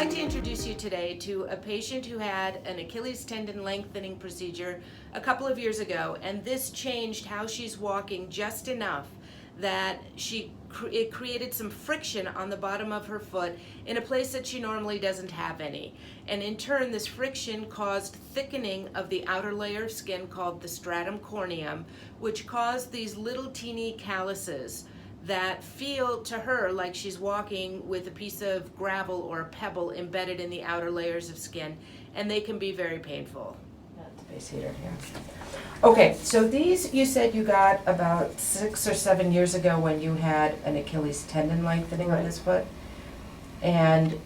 like to introduce you today to a patient who had an Achilles tendon lengthening procedure a couple of years ago, and this changed how she's walking just enough that it created some friction on the bottom of her foot in a place that she normally doesn't have any. And in turn, this friction caused thickening of the outer layer of skin called the stratum corneum, which caused these little teeny calluses that feel to her like she's walking with a piece of gravel or a pebble embedded in the outer layers of skin, and they can be very painful. The base heater here. Okay, so these you said you got about 6 or 7 years ago when you had an Achilles tendon lengthening on this foot. And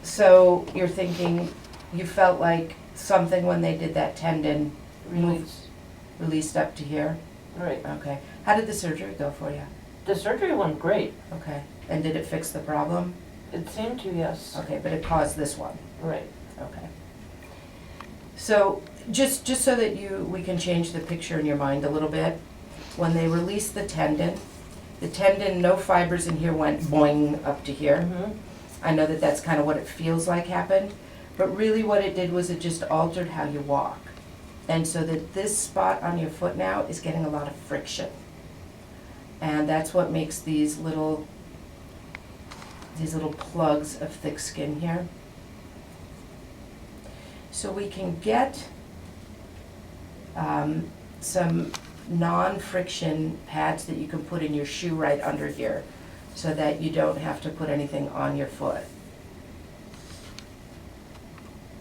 so you're thinking you felt like something when they did that tendon released up to here? Right. Okay. How did the surgery go for you? The surgery went great. Okay. And did it fix the problem? It seemed to, yes. Okay, but it caused this one. Right. Okay. So just so that we can change the picture in your mind a little bit, when they released the tendon, no fibers in here went boing up to here. Mm-hmm. I know that that's kind of what it feels like happened, but really what it did was it just altered how you walk. And so that this spot on your foot now is getting a lot of friction. And that's what makes these little plugs of thick skin here. So we can get some non-friction pads that you can put in your shoe right under here so that you don't have to put anything on your foot,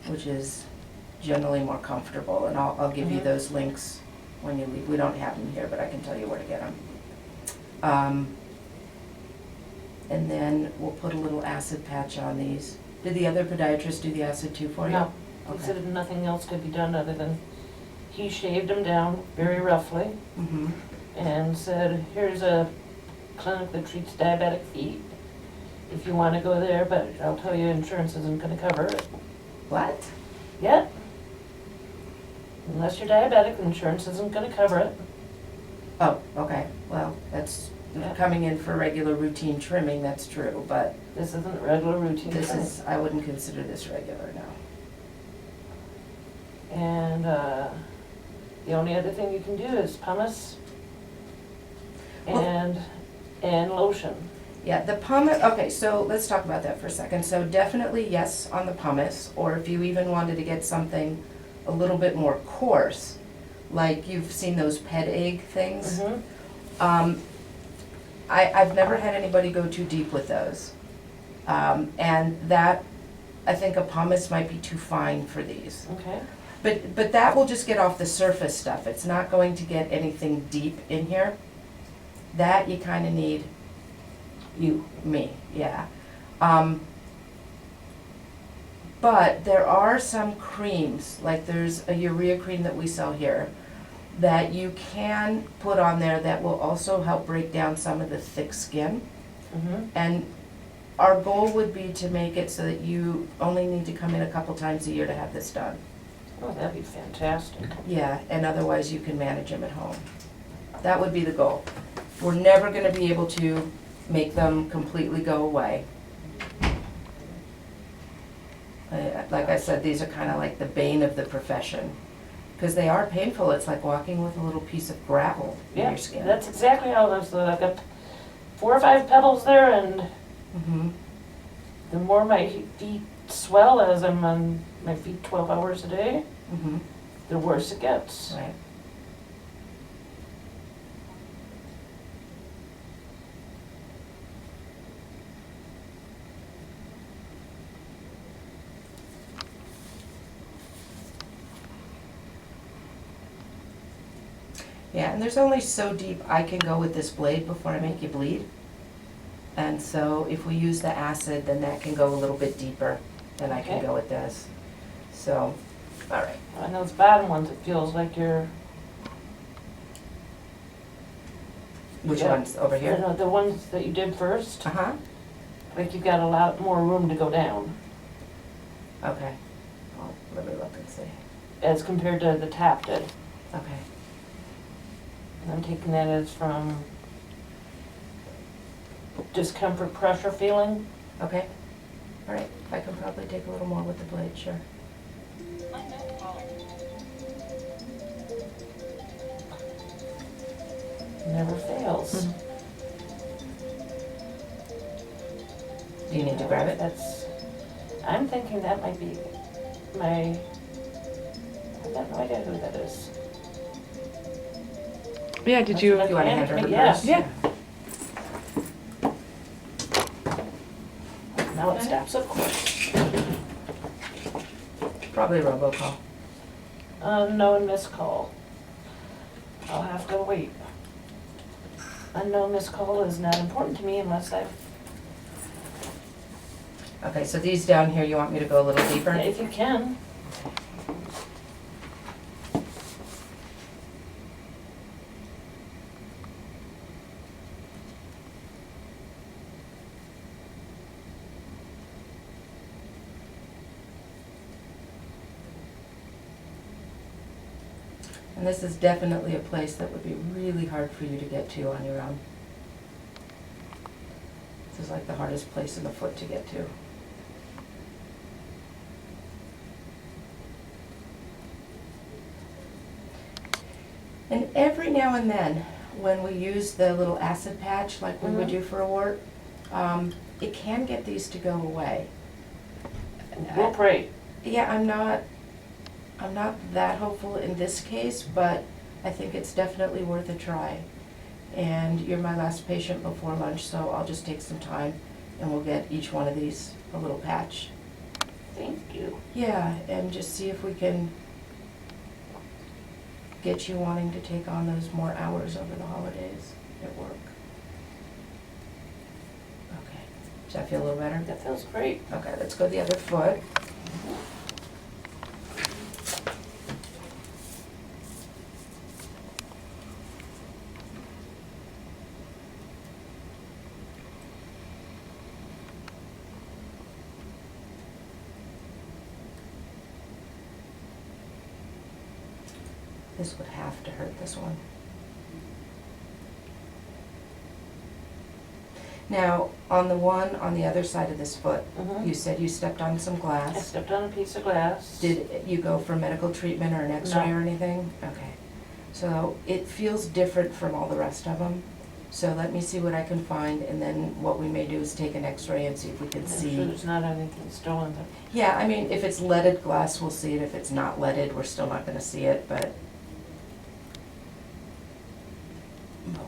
which is generally more comfortable. And I'll give you those links when you leave. We don't have them here, but I can tell you where to get them. And then we'll put a little acid patch on these. Did the other podiatrist do the acid too for you? No. He Okay. said nothing else could be done other than he shaved them down very roughly Mm-hmm. and said, here's a clinic that treats diabetic feet if you want to go there, but I'll tell you insurance isn't going to cover it What? yet. Unless you're diabetic, insurance isn't going to cover it. Oh, okay. Well, that's coming in for regular routine trimming, that's true, but This isn't regular routine. this thing. is, I wouldn't consider this regular now. And the only other thing you can do is pumice and lotion. Yeah, the pumice, okay, so let's talk about that for a second. So definitely yes on the pumice, or if you even wanted to get something a little bit more coarse, like you've seen those ped egg things. Mm-hmm. I've never had anybody go too deep with those. And that, I think a pumice might be too fine for these. Okay. But that will just get off the surface stuff. It's not going to get anything deep in here. That you kind of need me, yeah. But there are some creams, like there's a urea cream that we sell here, that you can put on there that will also help break down some of the thick skin. Mm-hmm. And our goal would be to make it so that you only need to come in a couple times a year to have this done. Oh, that'd be fantastic. Yeah, and otherwise you can manage them at home. That would be the goal. We're never gonna be able to make them completely go away. Like I said, these are kind of like the bane of the profession, because they are painful. It's like walking with a little piece of gravel in Yeah, your skin. that's exactly how it is. I've got 4 or 5 pebbles there, and Mm-hmm. the more my feet swell as I'm on my feet 12 hours a day, Mm-hmm. the worse it gets. Right. Yeah, and there's only so deep I can go with this blade before I make you bleed. And so if we use the acid, then that can go a little bit deeper than I can Okay. go with this. So, all right. On those bottom ones, it feels like you're... Which Yeah. ones? Over here? No, the ones that you did first, Uh-huh. like you've got a lot more room to go down Okay. Well, let me look and see. as compared to the tap did. Okay. And I'm taking that as from discomfort, pressure feeling. Okay. All right. I can probably take a little more with the blade, sure. Never fails. Do you need to grab it? I'm thinking that might be my, I've got no idea who that is. Yeah, did That's you? what You want to hand her her Yeah. purse? Yeah. Now it stops, of course. Probably a robocall. Unknown missed call. I'll have to wait. Unknown missed call is not important to me unless I've, Okay, so these down here, you want me to go a little deeper? if you can. And this is definitely a place that would be really hard for you to get to on your own. This is like the hardest place in the foot to get to. And every now and then, when we use the little acid patch like we would Mhm. do for a wart, it can get these to go away. We'll pray. Yeah, I'm not that hopeful in this case, but I think it's definitely worth a try. And you're my last patient before lunch, so I'll just take some time and we'll get each one of these a little patch. Thank you. Yeah, and just see if we can get you wanting to take on those more hours over the holidays at work. Okay, does that feel a little better? That feels great. Okay, let's go the other foot. This would have to hurt, this one. Now, on the one on the other side of this foot, Mhm. you said you stepped on some I glass. stepped on a piece of glass. Did you go for medical treatment or an x-ray No. or anything? Okay. So it feels different from all the rest of them. So let me see what I can find, and then what we may do is take an x-ray and see if we can I'm sure see. there's not anything stolen there. Yeah, I mean, if it's leaded glass, we'll see it. If it's not leaded, we're still not gonna see it, but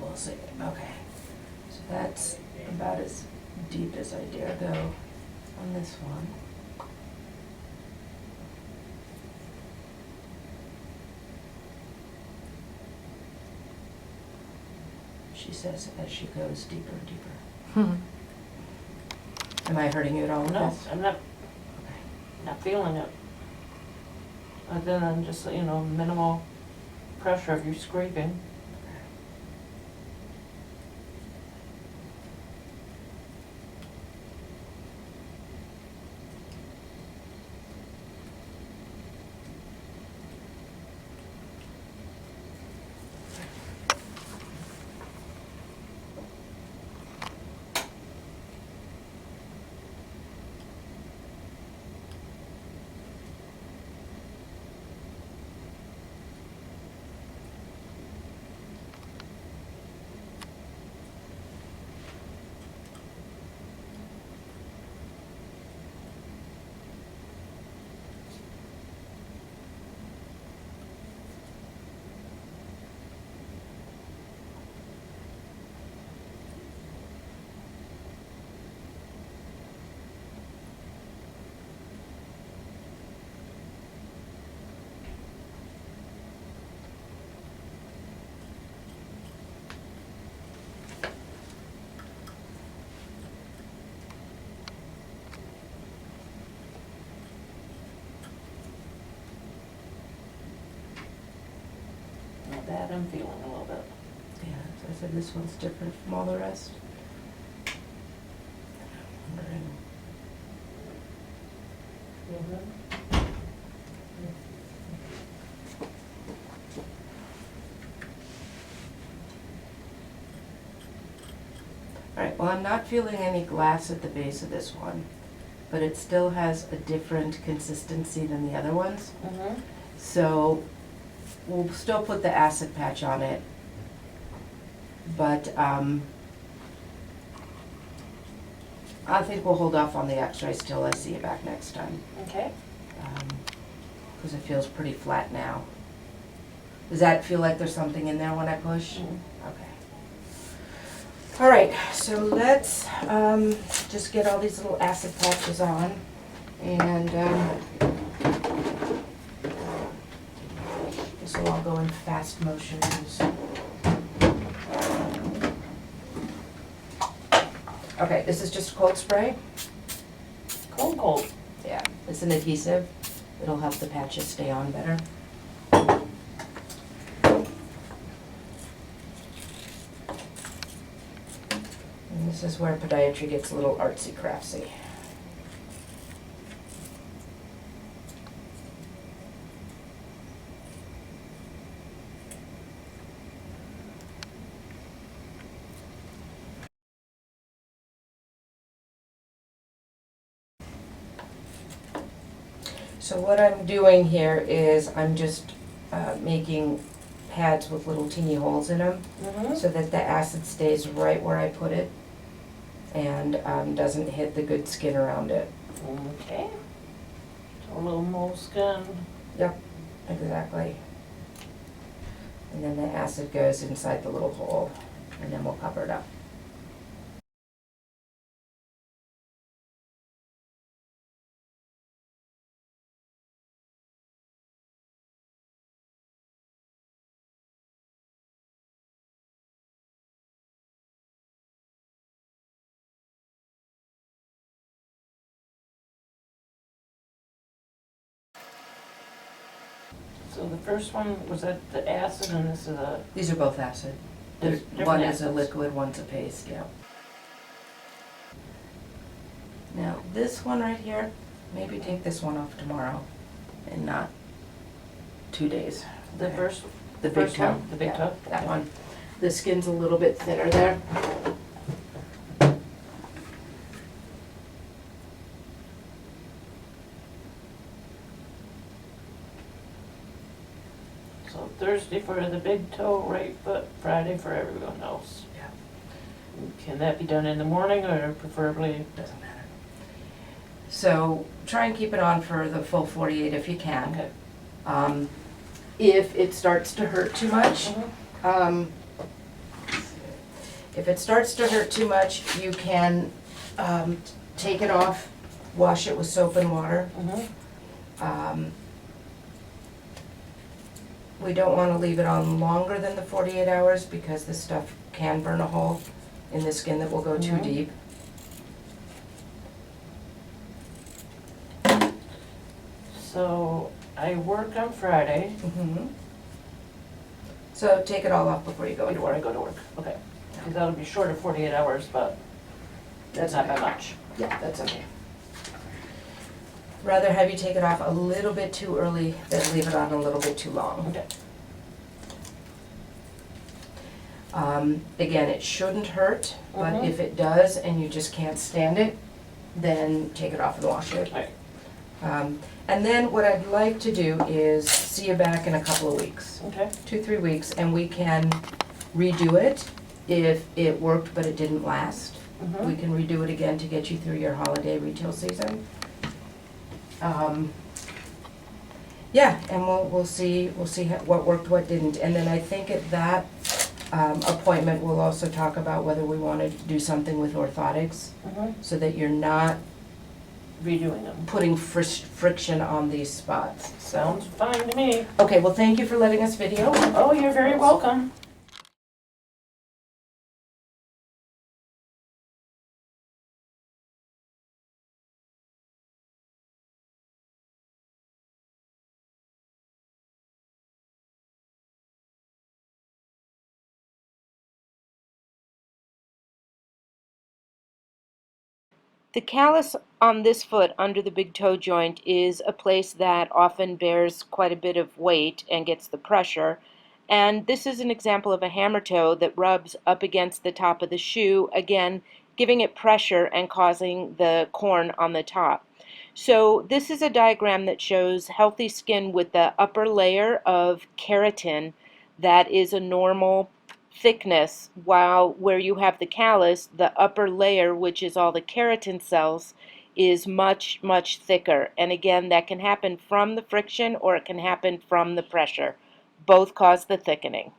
we'll see. Okay. So that's about as deep as I dare go on this one. She says as she goes deeper and deeper. Am I hurting you at all with No, this? I'm not, Okay. not feeling it. Other than just, minimal pressure of you scraping. Not bad, I'm feeling a little bit. Yeah, so I said this one's different from all the rest. Wondering. Alright, well, I'm not feeling any glass at the base of this one, but it still has a different consistency than the other ones. Mm-hmm. So we'll still put the acid patch on it, but I think we'll hold off on the x-rays till I see you back next time, Okay. because it feels pretty flat now. Does that feel like there's something in there when I push? Mhm. Okay. All right, so let's just get all these little acid patches on, and this will all go in fast motions. Okay, this is just cold spray. Cold. Yeah, it's an adhesive. It'll help the patches stay on better. And this is where podiatry gets a little artsy craftsy. So what I'm doing here is I'm just making pads with little teeny holes in them Mm-hmm. so that the acid stays right where I put it and doesn't hit the good skin around it. Okay. So a little moleskin. Exactly. And then the acid goes inside the little hole, and then we'll cover it up. So the first one was that the acid, and this is a These are both acid. different One is a acids. liquid, one's a paste, yeah. Now, this one right here, maybe take this one off tomorrow and not 2 days. The Okay. first, The big first toe. one, the big Yeah, toe. that one. The skin's a little bit thinner there. So Thursday for the big toe, right foot, Friday for everyone else. Yeah. Can that be done in the morning or preferably? Doesn't matter. So try and keep it on for the full 48 if you can. Okay. If it starts to hurt too much, Mhm. if it starts to hurt too much, you can take it off, wash it with soap and water. Mhm. We don't want to leave it on longer than the 48 hours because this stuff can burn a hole in the skin that will go too Mhm. deep. So I work on Friday Mm-hmm. So take it all off before you go to before I work. go to work. Okay. Because that'll be short of 48 hours, but That's not by okay. much. Yeah, that's okay. Rather have you take it off a little bit too early than leave it on a little bit too long. Okay. Again, it shouldn't hurt, but Mhm. if it does and you just can't stand it, then take it off and wash it. Right. And then what I'd like to do is see you back in a couple of weeks, Okay. 2-3 weeks, and we can redo it if it worked but it didn't last. We Mhm. can redo it again to get you through your holiday retail season. Yeah, and we'll see what worked, what didn't, and then I think at that appointment, we'll also talk about whether we want to do something with orthotics, Mhm. so that you're not Redoing them. putting friction on these spots. Sounds fine to me. Okay, well, thank you for letting us video. Oh, you're very welcome. The callus on this foot under the big toe joint is a place that often bears quite a bit of weight and gets the pressure. And this is an example of a hammer toe that rubs up against the top of the shoe, again, giving it pressure and causing the corn on the top. So this is a diagram that shows healthy skin with the upper layer of keratin that is a normal thickness, while where you have the callus, the upper layer, which is all the keratin cells, is much, much thicker. And again, that can happen from the friction or it can happen from the pressure. Both cause the thickening.